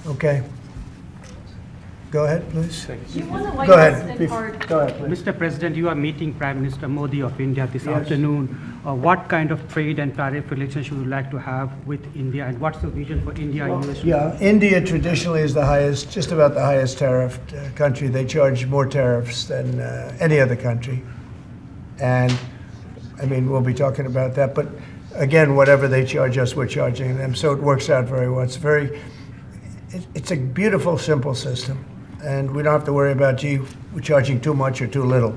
Okay. Go ahead, please. You won the White Go House ahead. and hard. Go ahead, please. Mr. President, you are meeting Prime Minister Modi of India this Yes. afternoon. What kind of trade and tariff relations you would like to have with India, and what's the vision for India and US? Yeah, India traditionally is the highest, just about the highest tariffed country. They charge more tariffs than any other country. And, I mean, we'll be talking about that. But again, whatever they charge us, we're charging them. So it works out very well. It's a beautiful, simple system. And we don't have to worry about, gee, we're charging too much or too little.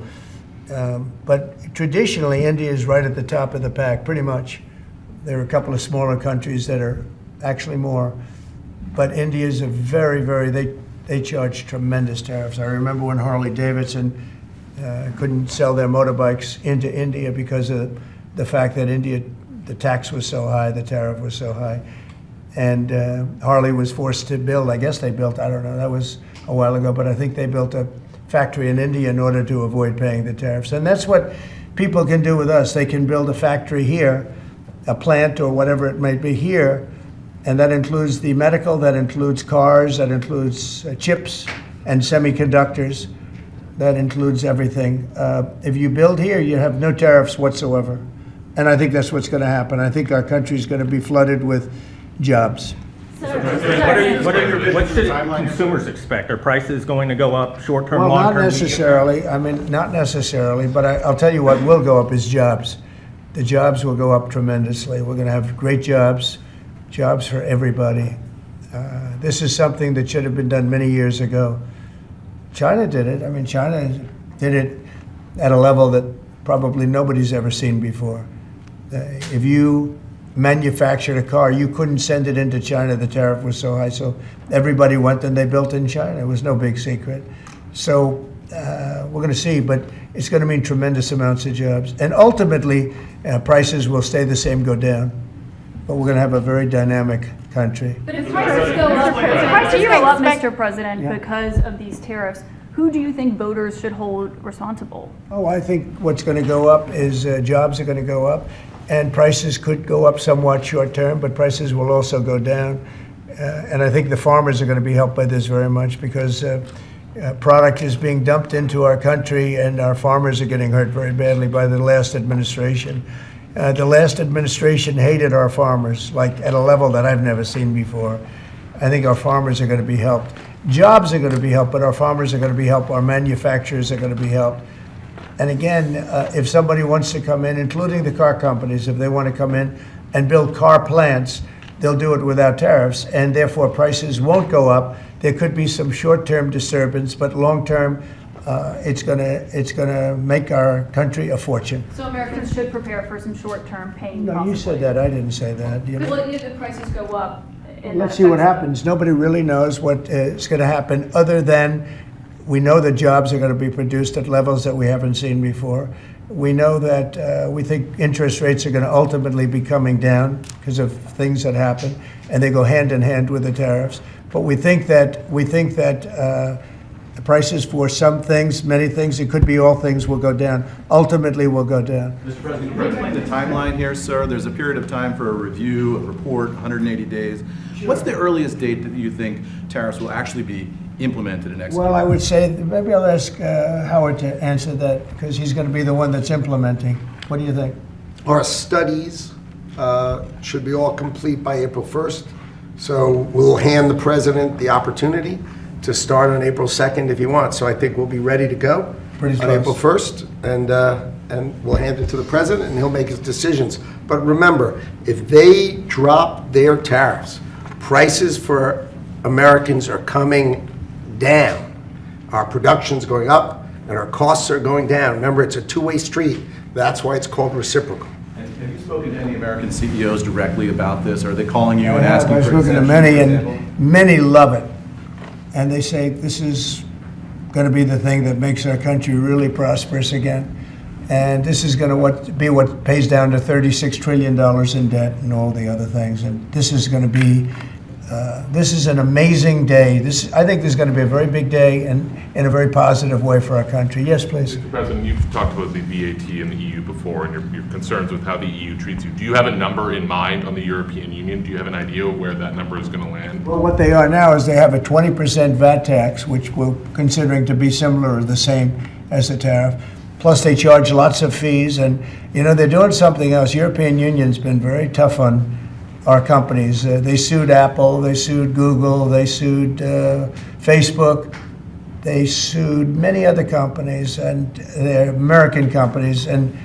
But traditionally, India is right at the top of the pack, pretty much. There are a couple of smaller countries that are actually more. But India is a they charge tremendous tariffs. I remember when Harley Davidson couldn't sell their motorbikes into India because of the fact that India, the tax was so high, the tariff was so high. And Harley was forced to build, I guess they built, I don't know, that was a while ago, but I think they built a factory in India in order to avoid paying the tariffs. And that's what people can do with us. They can build a factory here, a plant or whatever it might be here, and that includes the medical, that includes cars, that includes chips and semiconductors, that includes everything. If you build here, you have no tariffs whatsoever. And I think that's what's going to happen. I think our country is going to be flooded with jobs. What should consumers expect? Are prices going to go up short-term, Well, long-term? not necessarily. I mean, not necessarily, but I'll tell you what will go up is jobs. The jobs will go up tremendously. We're going to have great jobs for everybody. This is something that should have been done many years ago. China did it. I mean, China did it at a level that probably nobody's ever seen before. If you manufactured a car, you couldn't send it into China. The tariff was so high, so everybody went and they built in China. It was no big secret. So we're going to see, but it's going to mean tremendous amounts of jobs. And ultimately, prices will stay the same, go down. But we're going to have a very dynamic country. But if prices go up, Mr. President, because of these tariffs, who do you think voters should hold responsible? Oh, I think what's going to go up is jobs are going to go up. And prices could go up somewhat short term, but prices will also go down. And I think the farmers are going to be helped by this very much because product is being dumped into our country and our farmers are getting hurt very badly by the last administration. The last administration hated our farmers, like at a level that I've never seen before. I think our farmers are going to be helped. Jobs are going to be helped, but our farmers are going to be helped. Our manufacturers are going to be helped. And again, if somebody wants to come in, including the car companies, if they want to come in and build car plants, they'll do it without tariffs, and therefore prices won't go up. There could be some short-term disturbance, but long-term, it's gonna make our country a fortune. So Americans should prepare for some short-term pain. No, you said that. I didn't say that. You know? Well, if the prices go up. Let's see what happens. Nobody really knows what is going to happen, other than we know that jobs are going to be produced at levels that we haven't seen before. We know that we think interest rates are going to ultimately be coming down because of things that happen, and they go hand in hand with the tariffs. But we think that the prices for some things, many things, it could be all things, will go down. Ultimately, will go down. Mr. President, can you explain the timeline here, sir? There's a period of time for a review, a report, 180 days. What's the earliest date that you think tariffs will actually be implemented and executed? Well, I would say, maybe I'll ask Howard to answer that, because he's going to be the one that's implementing. What do you think? Our studies should be all complete by April 1st. So we'll hand the president the opportunity to start on April 2nd if he wants. So I think we'll be ready to go Pretty on close. April 1st, and we'll hand it to the president, and he'll make his decisions. But remember, if they drop their tariffs, prices for Americans are coming down. Our production's going up, and our costs are going down. Remember, it's a two-way street. That's why it's called reciprocal. And have you spoken to any American CEOs directly about this? Are they calling you and asking I've for spoken to exemptions, many, for example? and many love it. And they say this is going to be the thing that makes our country really prosperous again. And this is going to be what pays down to $36 trillion in debt and all the other things. And this is going to be This is an amazing day. I think this is going to be a very big day and in a very positive way for our country. Yes, please. Mr. President, you've talked about the VAT and the EU before and your concerns with how the EU treats you. Do you have a number in mind on the European Union? Do you have an idea where that number is going to land? Well, what they are now is they have a 20% VAT tax, which we're considering to be similar or the same as the tariff. Plus, they charge lots of fees, and they're doing something else. European Union's been very tough on our companies. They sued Apple, they sued Google, they sued Facebook, they sued many other companies, and they're American companies, and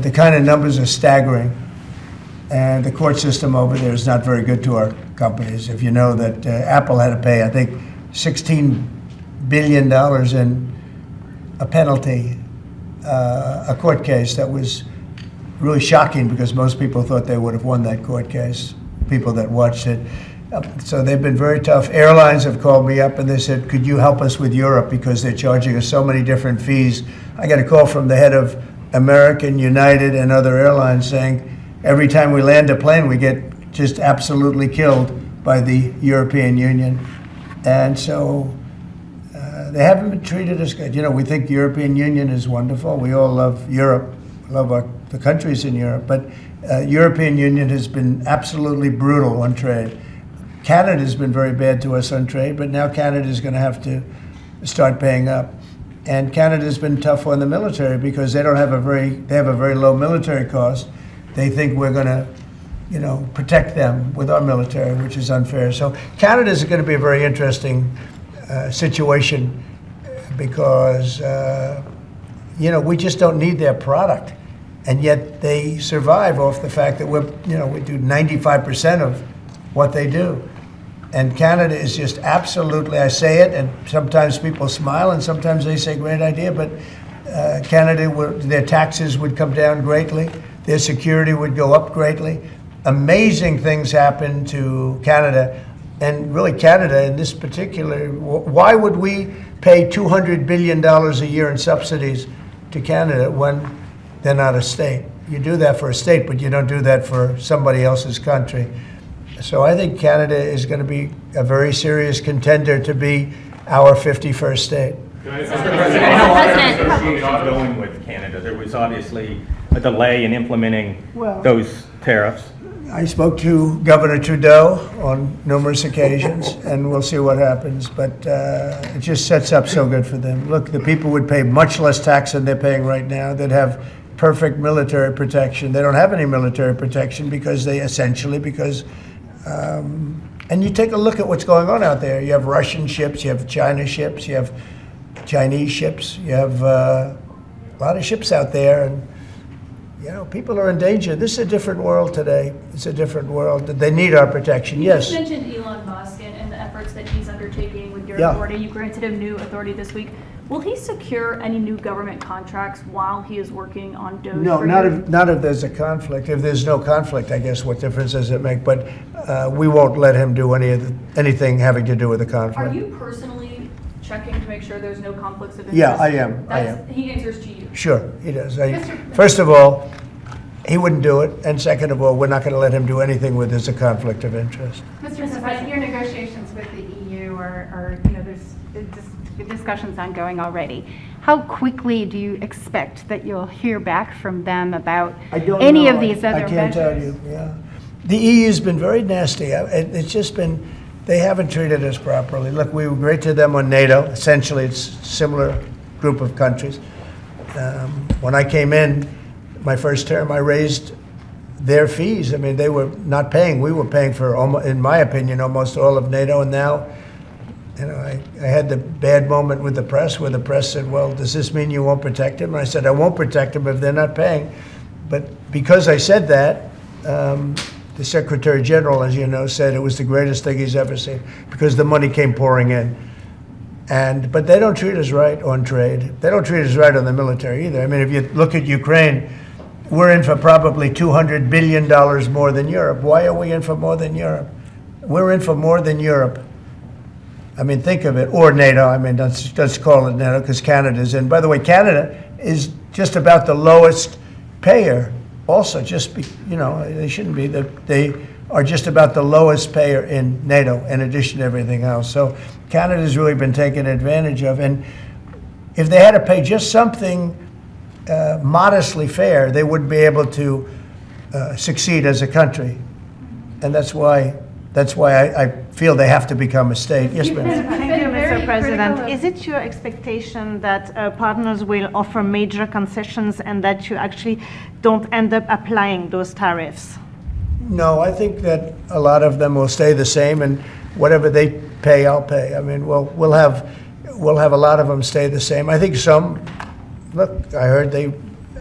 the kind of numbers are staggering. And the court system over there is not very good to our companies. If you know that Apple had to pay, I think, $16 billion in a penalty, a court case that was really shocking because most people thought they would have won that court case, people that watched it. So they've been very tough. Airlines have called me up and they said, could you help us with Europe because they're charging us so many different fees. I got a call from the head of American, United, and other airlines saying every time we land a plane, we get just absolutely killed by the European Union. And so they haven't been treated as good. We think the European Union is wonderful. We all love Europe, love the countries in Europe, but European Union has been absolutely brutal on trade. Canada's been very bad to us on trade, but now Canada's going to have to start paying up. And Canada's been tough on the military because they have a very low military cost. They think we're going to, protect them with our military, which is unfair. So Canada's going to be a very interesting situation because, we just don't need their product. And yet they survive off the fact that we do 95% of what they do. And Canada is just absolutely, I say it, and sometimes people smile and sometimes they say great idea, but Canada, their taxes would come down greatly, their security would go up greatly. Amazing things happen to Canada, and really Canada in this particular, why would we pay $200 billion a year in subsidies to Canada when they're not a state? You do that for a state, but you don't do that for somebody else's country. So I think Canada is going to be a very serious contender to be our 51st state. How are negotiations going with Canada? There was obviously a delay in implementing those tariffs. I spoke to Governor Trudeau on numerous occasions, and we'll see what happens. But it just sets up so good for them. Look, the people would pay much less tax than they're paying right now. They'd have perfect military protection. They don't have any military protection because and you take a look at what's going on out there. You have Russian ships, you have China ships, you have Chinese ships, you have a lot of ships out there, and people are in danger. This is a different world today. It's a different world. They need our protection. Yes. You mentioned Elon Musk and the efforts that he's undertaking with your Yeah. authority. You granted him new authority this week. Will he secure any new government contracts while he is working on DOGE? No, for you? not if there's a conflict. If there's no conflict, I guess what difference does it make? But we won't let him do anything having to do with the conflict. Are you personally checking to make sure there's no conflicts of interest? Yeah, I am. He answers to you. Sure, he does. First of all, he wouldn't do it, and second of all, we're not going to let him do anything where there's a conflict of interest. Mr. President, your negotiations with the EU are there's discussions ongoing already. How quickly do you expect that you'll hear back from them about any of these other measures? I can't tell you, yeah. The EU's been very nasty. It's just been, they haven't treated us properly. Look, we were great to them on NATO. Essentially, it's a similar group of countries. When I came in, my first term, I raised their fees. I mean, they were not paying. We were paying for, in my opinion, almost all of NATO. And now, I had the bad moment with the press where the press said, well, does this mean you won't protect them? And I said, I won't protect them if they're not paying. But because I said that, the Secretary General, as you know, said it was the greatest thing he's ever seen because the money came pouring in. But they don't treat us right on trade. They don't treat us right on the military either. I mean, if you look at Ukraine, we're in for probably $200 billion more than Europe. Why are we in for more than Europe? We're in for more than Europe. I mean, think of it, or NATO. I mean, let's call it NATO because Canada's in. By the way, Canada is just about the lowest payer also, they shouldn't be. They are just about the lowest payer in NATO, in addition to everything else. So Canada's really been taken advantage of. And if they had to pay just something modestly fair, they wouldn't be able to succeed as a country. And that's why I feel they have to become a state. Yes, ma'am. Thank you, very Mr. President. critical of- Is it your expectation that partners will offer major concessions and that you actually don't end up applying those tariffs? No, I think that a lot of them will stay the same, and whatever they pay, I'll pay. I mean, we'll have a lot of them stay the same. I think some, look, I heard they,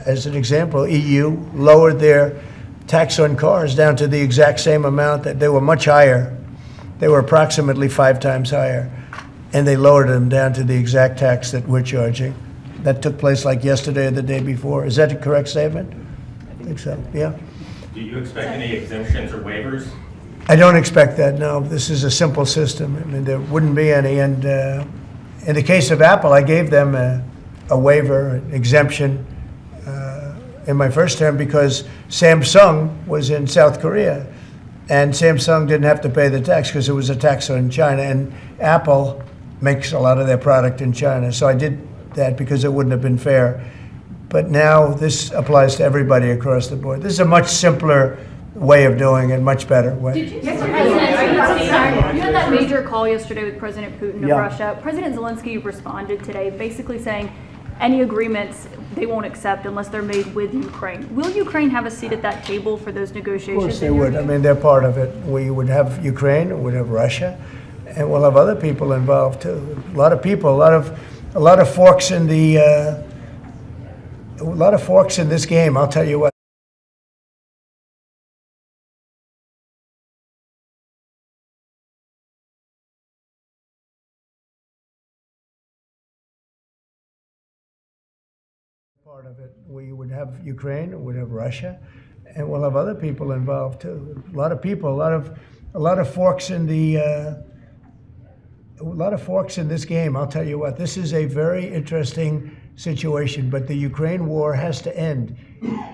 as an example, EU lowered their tax on cars down to the exact same amount, that they were much higher. They were approximately 5 times higher, and they lowered them down to the exact tax that we're charging. That took place like yesterday or the day before. Is that a correct statement? I think so, yeah. Do you expect any exemptions or waivers? I don't expect that, no. This is a simple system. I mean, there wouldn't be any. And in the case of Apple, I gave them a waiver, an exemption in my first term because Samsung was in South Korea. And Samsung didn't have to pay the tax because it was a tax on China. And Apple makes a lot of their product in China. So I did that because it wouldn't have been fair. But now this applies to everybody across the board. This is a much simpler way of doing it, much better way. You had that major call yesterday with President Putin of Yeah. Russia. President Zelensky responded today basically saying any agreements they won't accept unless they're made with Ukraine. Will Ukraine have a seat at that table for those Of negotiations? course they would. I mean, they're part of it. We would have Ukraine, we'd have Russia, and we'll have other people involved too. A lot of people, a lot of forks in the, a lot of forks in this game, I'll tell you what. Part of it. We would have Ukraine, we'd have Russia, and we'll have other people involved too. A lot of people, a lot of forks in the, a lot of forks in this game. I'll tell you what. This is a very interesting situation, but the Ukraine war has to end.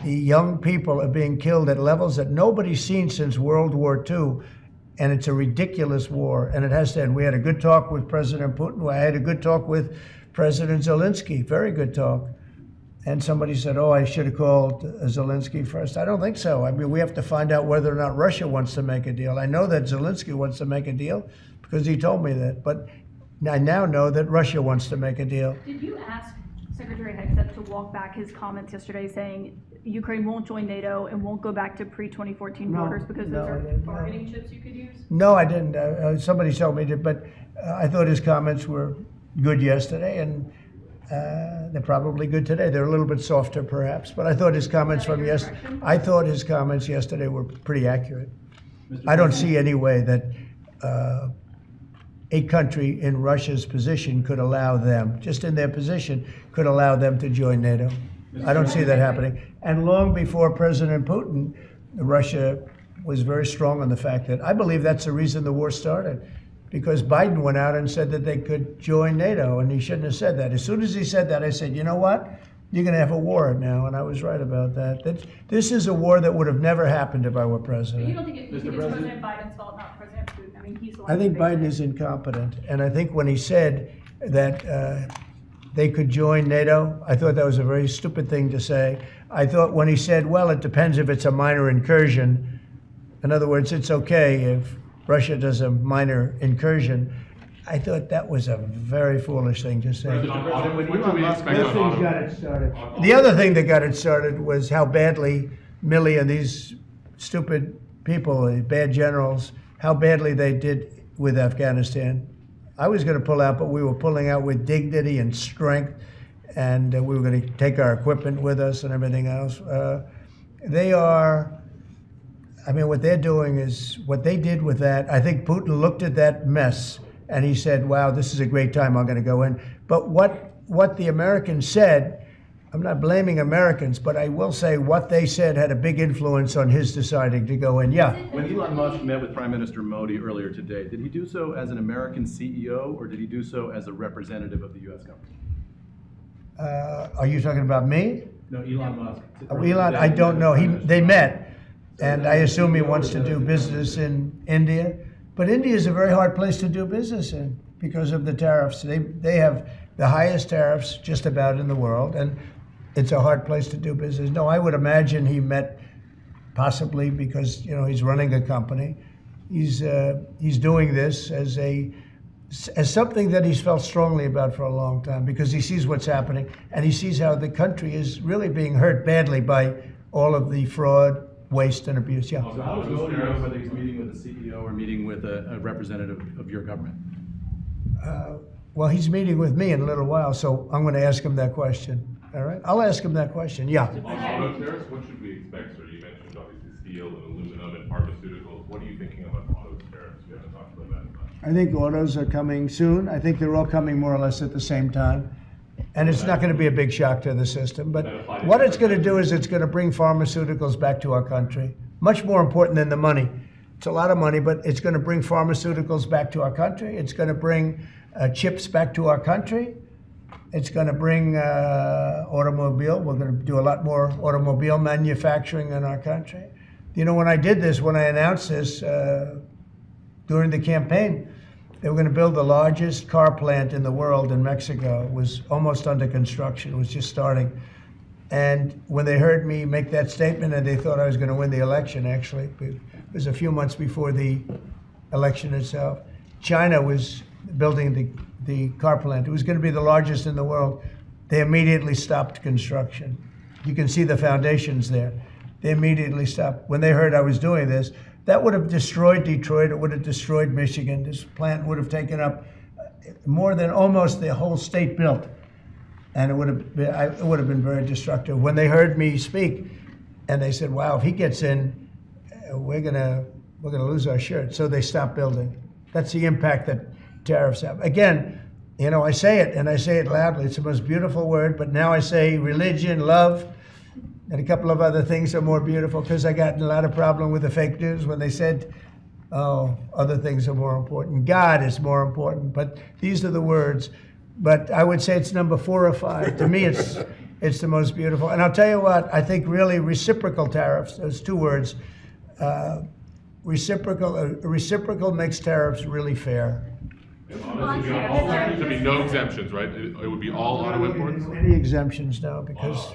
The young people are being killed at levels that nobody's seen since World War II, and it's a ridiculous war, and it has to end. We had a good talk with President Putin. I had a good talk with President Zelensky. Very good talk. And somebody said, oh, I should have called Zelensky first. I don't think so. I mean, we have to find out whether or not Russia wants to make a deal. I know that Zelensky wants to make a deal because he told me that. But I now know that Russia wants to make a deal. Did you ask Secretary Hegseth to walk back his comments yesterday saying Ukraine won't join NATO and won't go back to pre-2014 borders because those I are didn't, bargaining chips you could use? No, I didn't. Somebody told me to, but I thought his comments were good yesterday, and they're probably good today. They're a little bit softer, perhaps, but I thought his comments from yesterday. I thought his comments yesterday were pretty accurate. I don't see any way that a country in Russia's position could allow them, just in their position, could allow them to join NATO. I don't see that happening. And long before President Putin, Russia was very strong on the fact that I believe that's the reason the war started. Because Biden went out and said that they could join NATO, and he shouldn't have said that. As soon as he said that, I said, you know what? You're going to have a war now, and I was right about that. This is a war that would have never happened if I were president. You don't think it's President Biden's fault, not President Putin? I mean, he's the one. I think who made Biden it. is incompetent, and I think when he said that they could join NATO, I thought that was a very stupid thing to say. I thought when he said, well, it depends if it's a minor incursion. In other words, it's okay if Russia does a minor incursion. I thought that was a very foolish thing to say. When can we expect on auto? Got it started. The other thing that got it started was how badly Milley and these stupid people, the bad generals, how badly they did with Afghanistan. I was going to pull out, but we were pulling out with dignity and strength, and we were going to take our equipment with us and everything else. They are, I mean, what they're doing is, what they did with that, I think Putin looked at that mess and he said, wow, this is a great time, I'm going to go in. But what the Americans said, I'm not blaming Americans, but I will say what they said had a big influence on his deciding to go in. Yeah. When Elon Musk met with Prime Minister Modi earlier today, did he do so as an American CEO or did he do so as a representative of the U.S. government? Are you talking about me? No, Elon Musk. Elon, I don't know. They met. And I assume he wants to do business in India. But India is a very hard place to do business in because of the tariffs. They have the highest tariffs just about in the world, and it's a hard place to do business. No, I would imagine he met possibly because he's running a company. He's doing this as something that he's felt strongly about for a long time because he sees what's happening and he sees how the country is really being hurt badly by all of the fraud, waste, and abuse. Yeah. So how is Modi know whether he's meeting with the CEO or meeting with a representative of your government? Well, he's meeting with me in a little while, so I'm going to ask him that question. All right? I'll ask him that question. Yeah. On auto tariffs, what should we expect, sir? You mentioned obviously steel and aluminum and pharmaceuticals. What are you thinking about auto tariffs? We haven't talked about that much. I think autos are coming soon. I think they're all coming more or less at the same time. And it's not going to be a big shock to the system. But what it's going to do is it's going to bring pharmaceuticals back to our country. Much more important than the money. It's a lot of money, but it's going to bring pharmaceuticals back to our country. It's going to bring chips back to our country. It's going to bring automobile. We're going to do a lot more automobile manufacturing in our country. When I did this, when I announced this during the campaign, they were going to build the largest car plant in the world in Mexico. It was almost under construction. It was just starting. And when they heard me make that statement, and they thought I was going to win the election, actually, it was a few months before the election itself, China was building the car plant. It was going to be the largest in the world. They immediately stopped construction. You can see the foundations there. They immediately stopped. When they heard I was doing this, that would have destroyed Detroit. It would have destroyed Michigan. This plant would have taken up more than almost the whole state built. And it would have been very destructive. When they heard me speak, and they said, wow, if he gets in, we're gonna lose our shirt. So they stopped building. That's the impact that tariffs have. Again, I say it, and I say it loudly. It's the most beautiful word, but now I say religion, love, and a couple of other things are more beautiful because I got in a lot of problem with the fake news when they said, oh, other things are more important. God is more important, but these are the words. But I would say it's number 4 or 5. To me, it's the most beautiful. And I'll tell you what, I think really reciprocal tariffs, those 2 words, reciprocal makes tariffs really fair. All countries, there'd be no exemptions, right? It would be all auto imports? Any exemptions now because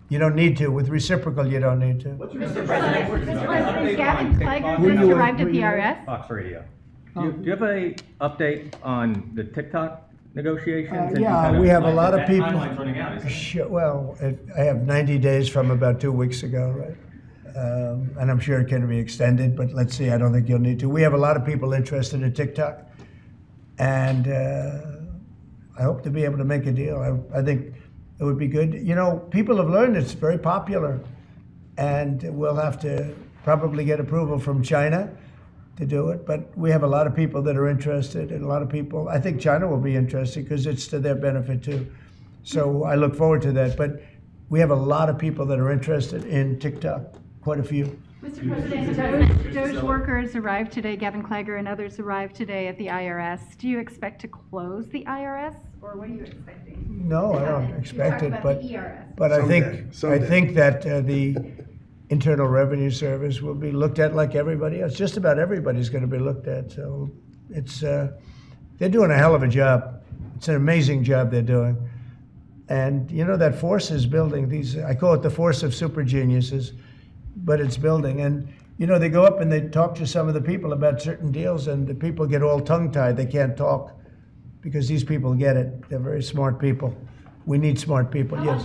you don't need to. With reciprocal, you don't need to. Mr. President, Gavin Clegger just arrived at the IRS. Fox Radio. Do you have a update on the TikTok negotiations? And Yeah, we have a lot of that people. Timeline's running out, isn't it? Sure, well, I have 90 days from about 2 weeks ago, right? And I'm sure it can be extended, but let's see. I don't think you'll need to. We have a lot of people interested in TikTok, and I hope to be able to make a deal. I think it would be good. People have learned it's very popular, and we'll have to probably get approval from China to do it. But we have a lot of people that are interested, and a lot of people. I think China will be interested because it's to their benefit too. So I look forward to that. But we have a lot of people that are interested in TikTok. Quite a few. Mr. President, Doge workers arrived today, Gavin Clegger and others arrived today at the IRS. Do you expect to close the IRS, or what are you expecting? No, to I don't happen? expect You it, talked but about the ERS. but I Someday. think that the Internal Revenue Service will be looked at like everybody else. Just about everybody's going to be looked at. So it's they're doing a hell of a job. It's an amazing job they're doing, and that force is building. I call it the force of super geniuses. But it's building. And, they go up and they talk to some of the people about certain deals, and the people get all tongue-tied. They can't talk because these people get it. They're very smart people. We need smart people. Yes.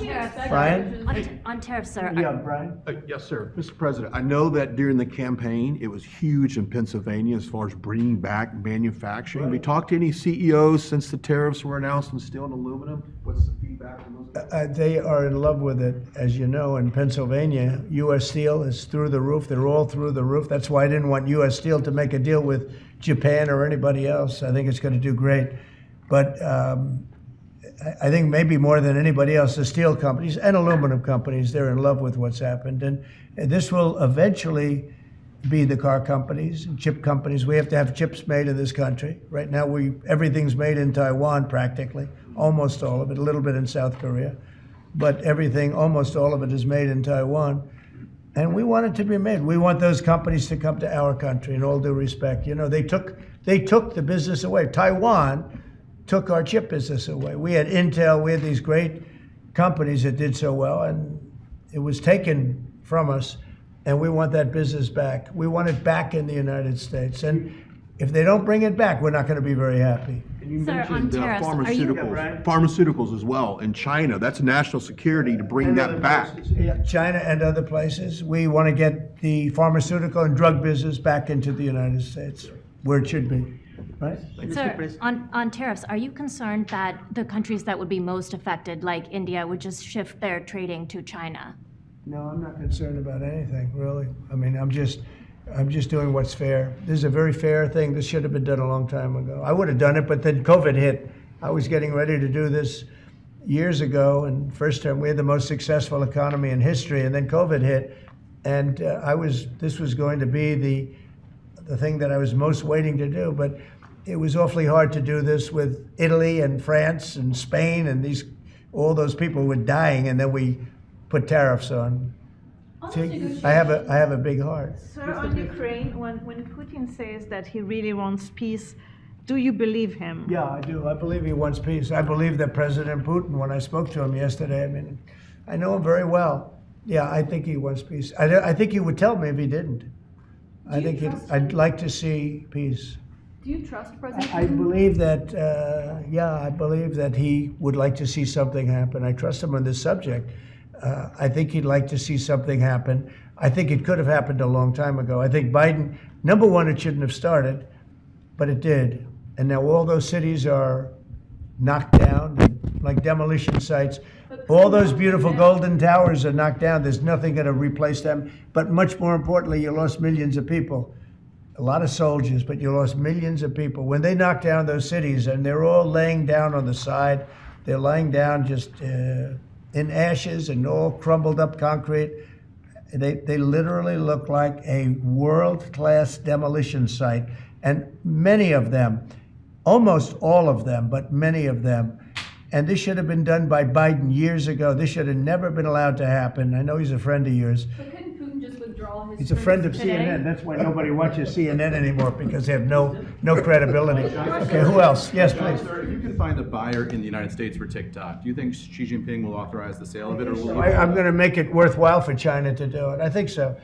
Brian? On tariffs, sir. Yeah, Brian? Yes, sir. Mr. President, I know that during the campaign, it was huge in Pennsylvania as far as bringing back manufacturing. Have you talked to any CEOs since the tariffs were announced on steel and aluminum? What's the feedback from those? They are in love with it. As you know, in Pennsylvania, U.S. Steel is through the roof. They're all through the roof. That's why I didn't want U.S. Steel to make a deal with Japan or anybody else. I think it's going to do great. But I think maybe more than anybody else, the steel companies and aluminum companies, they're in love with what's happened. And this will eventually be the car companies and chip companies. We have to have chips made in this country. Right now, everything's made in Taiwan practically, almost all of it, a little bit in South Korea. But everything, almost all of it is made in Taiwan. And we want it to be made. We want those companies to come to our country, in all due respect. You know, they took the business away. Taiwan took our chip business away. We had Intel, we had these great companies that did so well, and it was taken from us, and we want that business back. We want it back in the United States. And if they don't bring it back, we're not going to be very happy. And you Sir, on mentioned tariffs, are you- pharmaceuticals as well in China. That's national security to bring that back. Yeah, China and other places. We want to get the pharmaceutical and drug business back into the United States, where it should be, right? Sir, on tariffs, are you concerned that the countries that would be most affected, like India, would just shift their trading to China? No, I'm not concerned about anything, really. I mean, I'm just doing what's fair. This is a very fair thing. This should have been done a long time ago. I would have done it, but then COVID hit. I was getting ready to do this years ago, and first time we had the most successful economy in history, and then COVID hit, and this was going to be the thing that I was most waiting to do, but it was awfully hard to do this with Italy and France and Spain, and all those people were dying, and then we put tariffs on. See, I have a big heart. Sir, on Ukraine, when Putin says that he really wants peace, do you believe him? Yeah, I do. I believe he wants peace. I believe that President Putin, when I spoke to him yesterday, I mean, I know him very well. Yeah, I think he wants peace. I think he would tell me if he didn't. I'd like to see peace. Do you trust President I Putin? believe that, I believe that he would like to see something happen. I trust him on this subject. I think he'd like to see something happen. I think it could have happened a long time ago. I think Biden, number one, it shouldn't have started, but it did. And now all those cities are knocked down, like demolition sites. All those beautiful golden towers are knocked down. There's nothing going to replace them. But much more importantly, you lost millions of people. A lot of soldiers, but you lost millions of people. When they knocked down those cities, and they're all laying down on the side, they're lying down just in ashes and all crumbled up concrete. They literally look like a world-class demolition site. And many of them, almost all of them, but many of them, and this should have been done by Biden years ago. This should have never been allowed to happen. I know he's a friend of yours. But couldn't Putin just withdraw his He's a friend of troops today? CNN. That's why nobody watches CNN anymore, because they have no credibility. Okay, who else? Yes, please. Sir, if you can find a buyer in the United States for TikTok, do you think Xi Jinping will authorize the sale of it, or will he? I'm going to make it worthwhile for China to do it. I think so.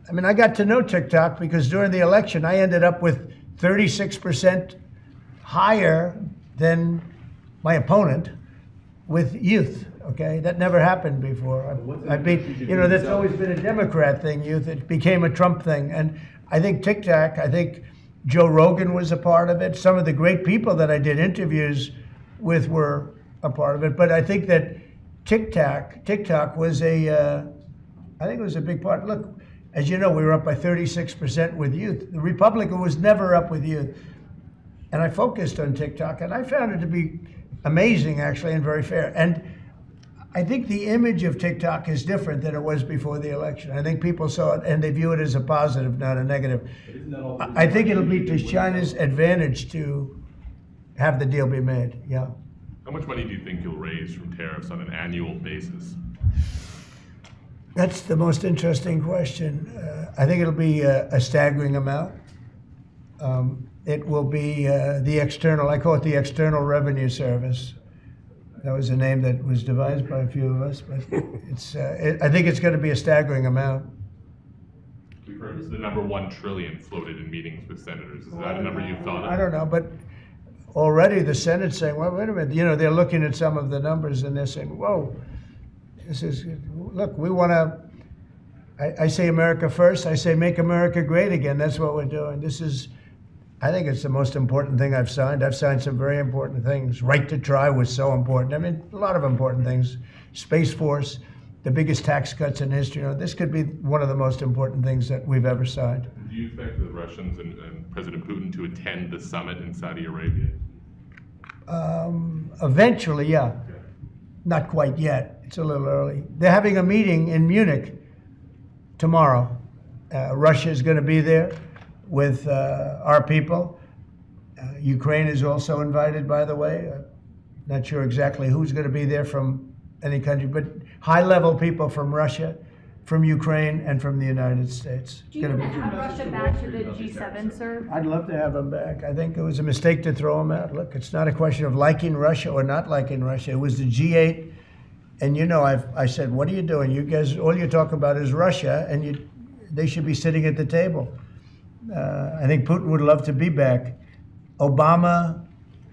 I mean, I got to know TikTok because during the election, I ended up with 36% higher than my opponent with youth. Okay, that never happened before. I beat, that's always been a Democrat thing, youth. It became a Trump thing. And I think TikTok, I think Joe Rogan was a part of it. Some of the great people that I did interviews with were a part of it. But I think that TikTok was I think it was a big part. Look, as you know, we were up by 36% with youth. The Republican was never up with youth. And I focused on TikTok, and I found it to be amazing, actually, and very fair. And I think the image of TikTok is different than it was before the election. I think people saw it, and they view it as a positive, not a negative. I think it'll be to China's advantage to have the deal be made, yeah. How much money do you think you'll raise from tariffs on an annual basis? That's the most interesting question. I think it'll be a staggering amount. It will be the external, I call it the External Revenue Service. That was a name that was devised by a few of us, but I think it's going to be a staggering amount. We've heard the number 1 trillion floated in meetings with senators. Is that a number you've thought of? I don't know, but already the Senate's saying, well, wait a minute, they're looking at some of the numbers and they're saying, whoa, look, we want to, I say America first, I say make America great again. That's what we're doing. I think it's the most important thing I've signed. I've signed some very important things. Right to try was so important. I mean, a lot of important things. Space Force, the biggest tax cuts in history. This could be one of the most important things that we've ever signed. Do you expect the Russians and President Putin to attend the summit in Saudi Arabia? Eventually, yeah. Not quite yet. It's a little early. They're having a meeting in Munich tomorrow. Russia is going to be there with our people. Ukraine is also invited, by the way. Not sure exactly who's going to be there from any country, but high-level people from Russia. from Ukraine and from the United States. Do you want to have Russia back to the G7, sir? I'd love to have them back. I think it was a mistake to throw them out. Look, it's not a question of liking Russia or not liking Russia. It was the G8, and you know, I said, what are you doing? You guys, all you talk about is Russia, and they should be sitting at the table. I think Putin would love to be back. Obama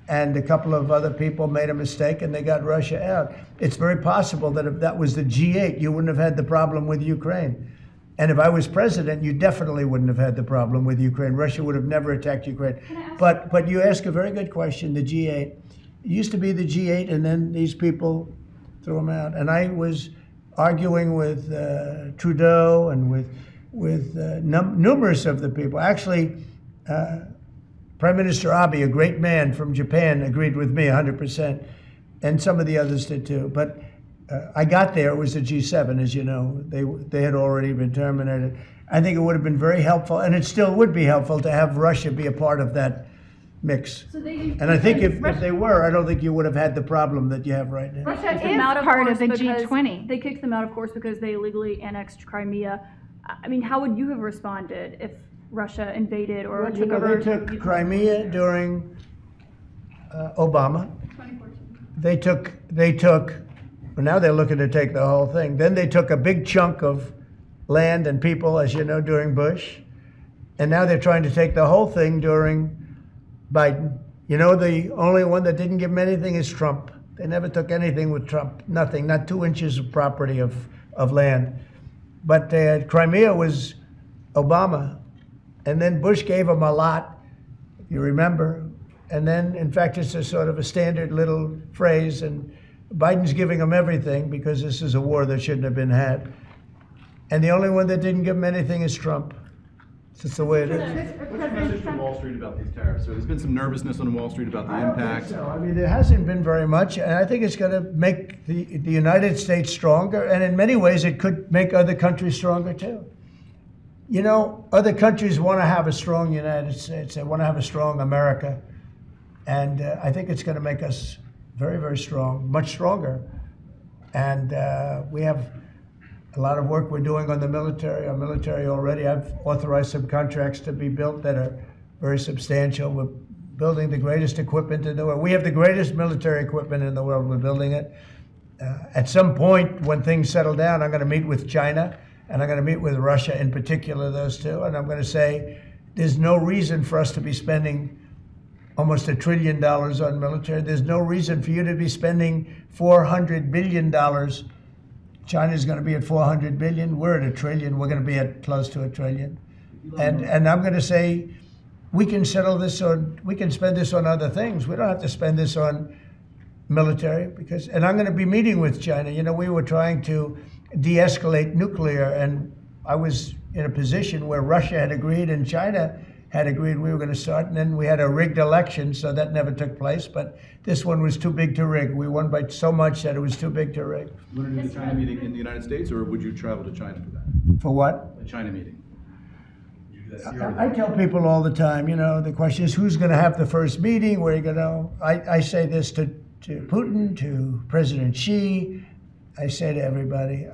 and a couple of other people made a mistake and they got Russia out. It's very possible that if that was the G8, you wouldn't have had the problem with Ukraine. And if I was president, you definitely wouldn't have had the problem with Ukraine. Russia would have never attacked Ukraine. But you ask a very good question, the G8. It used to be the G8 and then these people threw them out. And I was arguing with Trudeau and with numerous of the people. Actually, Prime Minister Abe, a great man from Japan, agreed with me 100%, and some of the others did too. But I got there, it was the G7, as you know. They had already been terminated. I think it would have been very helpful, and it still would be helpful to have Russia be a part of that mix. And I think if they were, I don't think you would have had the problem that you have right now. Russia Kicked them out, is part course, of the because G20. They kicked them out, of course, because they illegally annexed Crimea. I mean, how would you have responded if Russia invaded or Well, took over? they took Crimea during Obama. 2014. They took, well, now they're looking to take the whole thing. Then they took a big chunk of land and people, as you know, during Bush. And now they're trying to take the whole thing during Biden. You know, the only one that didn't give them anything is Trump. They never took anything with Trump, nothing, not 2 inches of property of land. But Crimea was Obama. And then Bush gave them a lot, if you remember. And then, in fact, it's a sort of a standard little phrase, and Biden's giving them everything because this is a war that shouldn't have been had. And the only one that didn't give them anything is Trump. It's just the way it is. What's your message from Wall Street about these tariffs? So there's been some nervousness on Wall Street about the impact. So, I mean, there hasn't been very much, and I think it's going to make the United States stronger, and in many ways it could make other countries stronger too. You know, other countries want to have a strong United States. They want to have a strong America. And I think it's going to make us very, very strong, much stronger. And we have a lot of work we're doing on the military. Our military already, I've authorized some contracts to be built that are very substantial. We're building the greatest equipment in the world. We have the greatest military equipment in the world. We're building it. At some point, when things settle down, I'm going to meet with China. And I'm going to meet with Russia in particular, those two, and I'm going to say there's no reason for us to be spending almost $1 trillion on military. There's no reason for you to be spending $400 billion. China's going to be at 400 billion. We're at $1 trillion. We're going to be at close to $1 trillion. And I'm going to say we can settle this on, we can spend this on other things. We don't have to spend this on military because, and I'm going to be meeting with China. You know, we were trying to de-escalate nuclear, and I was in a position where Russia had agreed and China had agreed we were going to start, and then we had a rigged election, so that never took place. But this one was too big to rig. We won by so much that it was too big to rig. You want to do the China meeting in the United States, or would you travel to China for that? For what? A China meeting. I tell people all the time, you know, the question is who's going to have the first meeting, where are you going to, I say this to Putin, to President Xi, I say to everybody,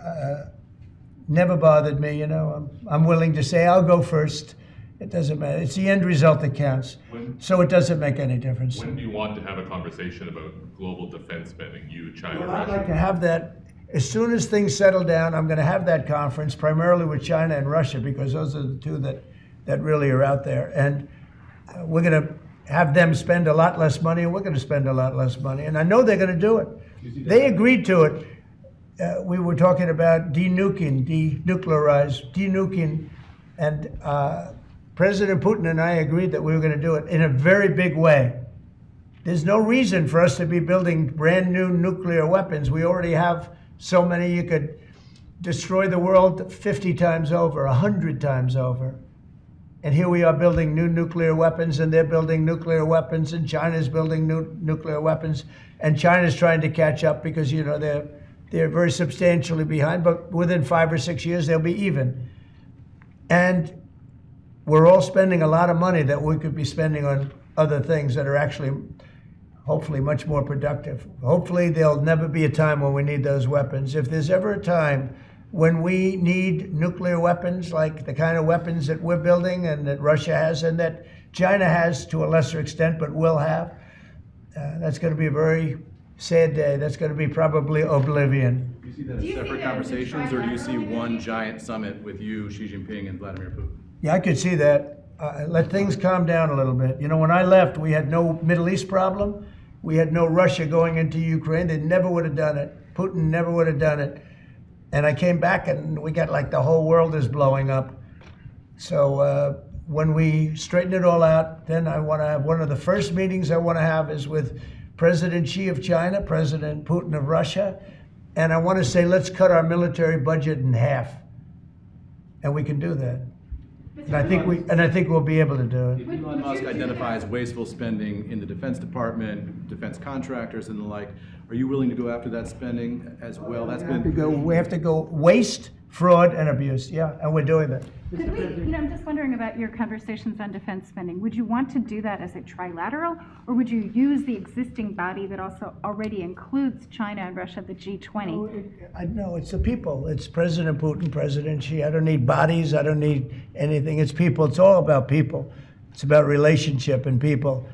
never bothered me, you know, I'm willing to say I'll go first. It doesn't matter. It's the end result that counts. So it doesn't make any difference. When do you want to have a conversation about global defense spending, you, China, Well, I'd Russia? like to have that, as soon as things settle down, I'm going to have that conference, primarily with China and Russia, because those are the two that really are out there. And we're going to have them spend a lot less money, and we're going to spend a lot less money. And I know they're going to do it. They agreed to it. We were talking about denuclearizing, and President Putin and I agreed that we were going to do it in a very big way. There's no reason for us to be building brand new nuclear weapons. We already have so many you could destroy the world 50 times over, 100 times over. And here we are building new nuclear weapons, and they're building nuclear weapons, and China's building new nuclear weapons, and China's trying to catch up because, you know, they're very substantially behind, but within 5 or 6 years, they'll be even. And we're all spending a lot of money that we could be spending on other things that are actually, hopefully, much more productive. Hopefully, there'll never be a time when we need those weapons. If there's ever a time when we need nuclear weapons, like the kind of weapons that we're building and that Russia has and that China has to a lesser extent, but will have, that's going to be a very sad day. That's going to be probably oblivion. Do you see that as separate conversations, or do you see one giant summit with you, Xi Jinping, and Vladimir Putin? Yeah, I could see that. Let things calm down a little bit. You know, when I left, we had no Middle East problem. We had no Russia going into Ukraine. They never would have done it. Putin never would have done it. And I came back and we got like the whole world is blowing up. So when we straighten it all out, then I want to have one of the first meetings I want to have is with President Xi of China, President Putin of Russia. And I want to say, let's cut our military budget in half. And we can do that. And I think we'll be able to do it. If Elon Musk identifies wasteful spending in the Defense Department, defense contractors and the like, are you willing to go after that spending as well? We have to go waste, fraud, and abuse. Yeah, and we're doing that. Could we, I'm just wondering about your conversations on defense spending. Would you want to do that as a trilateral, or would you use the existing body that also already includes China and Russia, the G20? No, it's the people. It's President Putin, President Xi. I don't need bodies. I don't need anything. It's people. It's all about people. It's about relationship and people.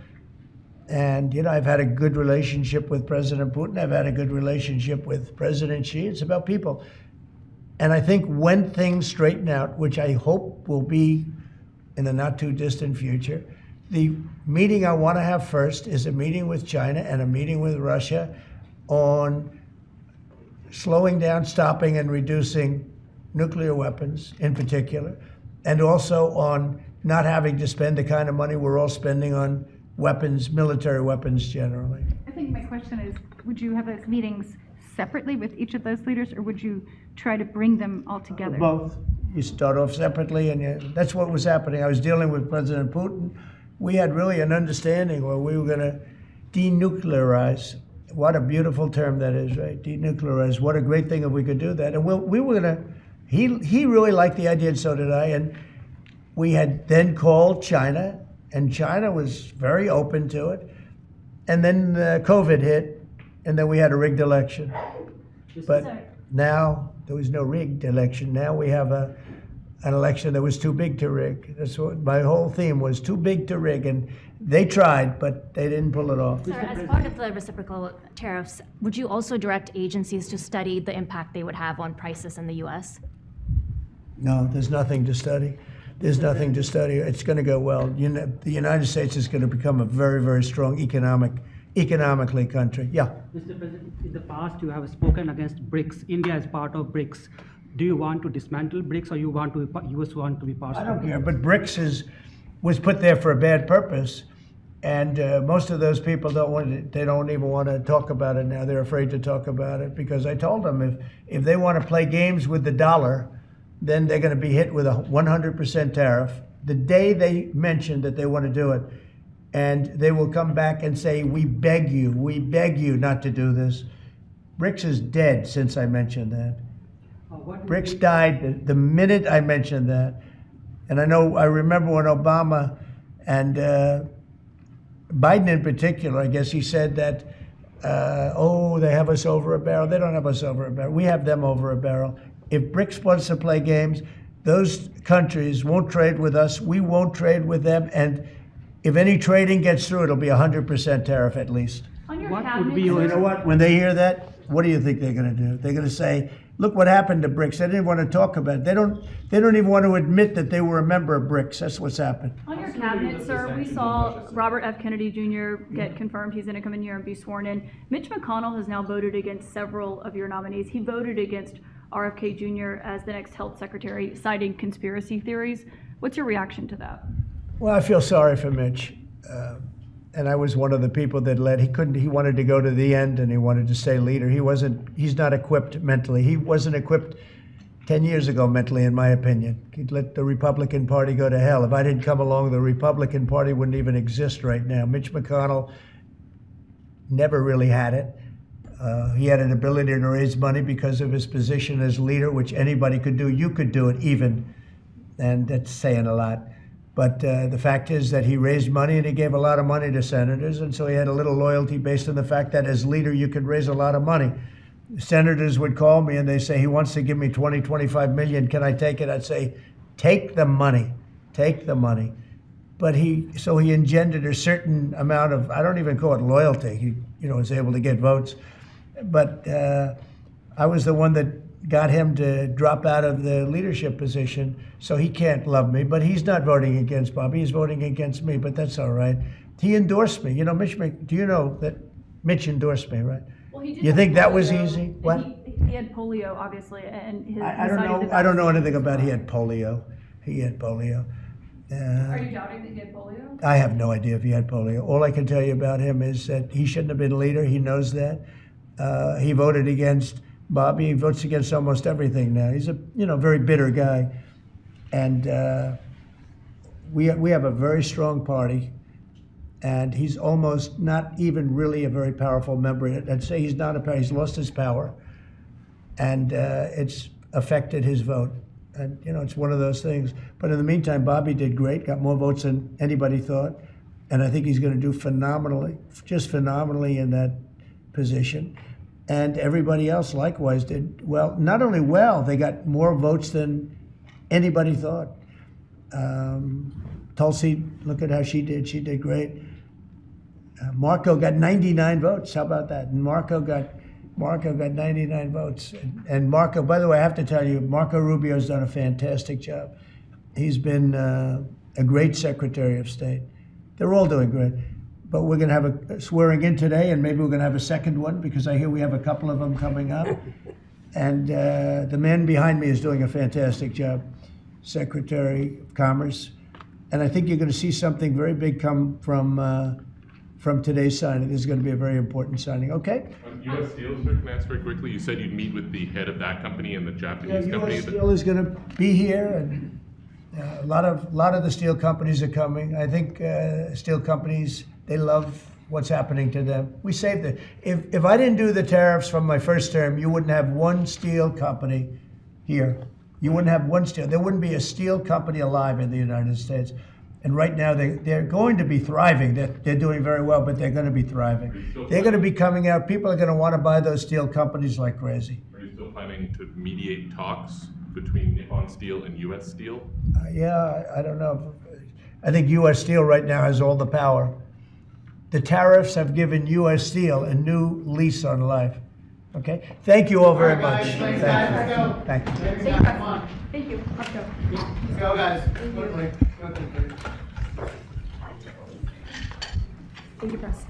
And, you know, I've had a good relationship with President Putin. I've had a good relationship with President Xi. It's about people. And I think when things straighten out, which I hope will be in the not too distant future, the meeting I want to have first is a meeting with China and a meeting with Russia on slowing down, stopping, and reducing nuclear weapons in particular, and also on not having to spend the kind of money we're all spending on weapons, military weapons generally. I think my question is, would you have those meetings separately with each of those leaders, or would you try to bring them all together? Both. You start off separately, and that's what was happening. I was dealing with President Putin. We had really an understanding where we were going to denuclearize. What a beautiful term that is, right? Denuclearize. What a great thing if we could do that. And we were going to, he really liked the idea, and so did I. And we had then called China, and China was very open to it. And then COVID hit, and then we had a rigged election. But now there was no rigged election. Now we have an election that was too big to rig. That's what my whole theme was, too big to rig. And they tried, but they didn't pull it off. Sir, as part of the reciprocal tariffs, would you also direct agencies to study the impact they would have on prices in the U.S.? No, there's nothing to study. There's nothing to study. It's going to go well. The United States is going to become a very, very strong economically country. Yeah. Mr. President, in the past you have spoken against BRICS. India is part of BRICS. Do you want to dismantle BRICS, or US want to be part of it? I don't care, but BRICS was put there for a bad purpose. And most of those people they don't even want to talk about it now. They're afraid to talk about it because I told them if they want to play games with the dollar, then they're going to be hit with a 100% tariff the day they mention that they want to do it. And they will come back and say, we beg you not to do this. BRICS is dead since I mentioned that. BRICS died the minute I mentioned that. And I remember when Obama and Biden in particular, I guess he said that, they have us over a barrel. They don't have us over a barrel. We have them over a barrel. If BRICS wants to play games, those countries won't trade with us. We won't trade with them. And if any trading gets through, it'll be 100% tariff at least. On your What cabinet, would be You know what? When they hear that, what do you think they're going to do? They're going to say, look what happened to BRICS. They didn't want to talk about it. They don't even want to admit that they were a member of BRICS. That's what's happened. On your cabinet, sir, we saw Robert F. Kennedy Jr. get confirmed. He's going to come in here and be sworn in. Mitch McConnell has now voted against several of your nominees. He voted against RFK Jr. as the next health secretary, citing conspiracy theories. What's your reaction to that? Well, I feel sorry for Mitch. And I was one of the people that he wanted to go to the end and he wanted to stay leader. He's not equipped mentally. He wasn't equipped 10 years ago mentally, in my opinion. He'd let the Republican Party go to hell. If I didn't come along, the Republican Party wouldn't even exist right now. Mitch McConnell never really had it. He had an ability to raise money because of his position as leader, which anybody could do. You could do it even, and that's saying a lot. But the fact is that he raised money and he gave a lot of money to senators, and so he had a little loyalty based on the fact that as leader you could raise a lot of money. senators would call me and they say, he wants to give me 20, 25 million, can I take it? I'd say, take the money, take the money. But so he engendered a certain amount of, I don't even call it loyalty, he was able to get votes. But I was the one that got him to drop out of the leadership position, so he can't love me. But he's not voting against Bobby, he's voting against me, but that's all right. He endorsed me. Do you know that Mitch endorsed me, right? Well, he did You have think that was polio, easy? and What? He had polio, obviously, and his. I don't know anything about he had polio. He had polio. Are you doubting that he had polio? I have no idea if he had polio. All I can tell you about him is that he shouldn't have been leader. He knows that. He voted against Bobby. He votes against almost everything now. He's a very bitter guy, and we have a very strong party, and he's almost not even really a very powerful member. I'd say he's not he's lost his power, and it's affected his vote. And, it's one of those things. But in the meantime, Bobby did great, got more votes than anybody thought. And I think he's going to do phenomenally, just phenomenally in that position. And everybody else likewise did well. Not only well, they got more votes than anybody thought. Tulsi, look at how she did. She did great. Marco got 99 votes. How about that? And Marco got 99 votes. And Marco, by the way, I have to tell you, Marco Rubio's done a fantastic job. He's been a great Secretary of State. They're all doing great. But we're going to have a swearing in today, and maybe we're going to have a second one, because I hear we have a couple of them coming up. And the man behind me is doing a fantastic job, Secretary of Commerce. And I think you're going to see something very big come from today's signing. This is going to be a very important signing. Okay? On U.S. Steel, sir, can I ask very quickly? You said you'd meet with the head of that company and the Japanese company. U.S. Steel is going to be here, and a lot of the steel companies are coming. I think steel companies, they love what's happening to them. We saved it. If I didn't do the tariffs from my first term, you wouldn't have one steel company here. You wouldn't have one steel. There wouldn't be a steel company alive in the United States. And right now, they're going to be thriving. They're doing very well, but they're going to be thriving. They're going to be coming out. People are going to want to buy those steel companies like crazy. Are you still planning to mediate talks between Nippon Steel and U.S. Steel? Yeah, I don't know. I think U.S. Steel right now has all the power. The tariffs have given U.S. Steel a new lease on life. Okay? Thank you all very much. Thank you. Thank you. Thank you. Let's go. Let's go, guys. Thank you, Press.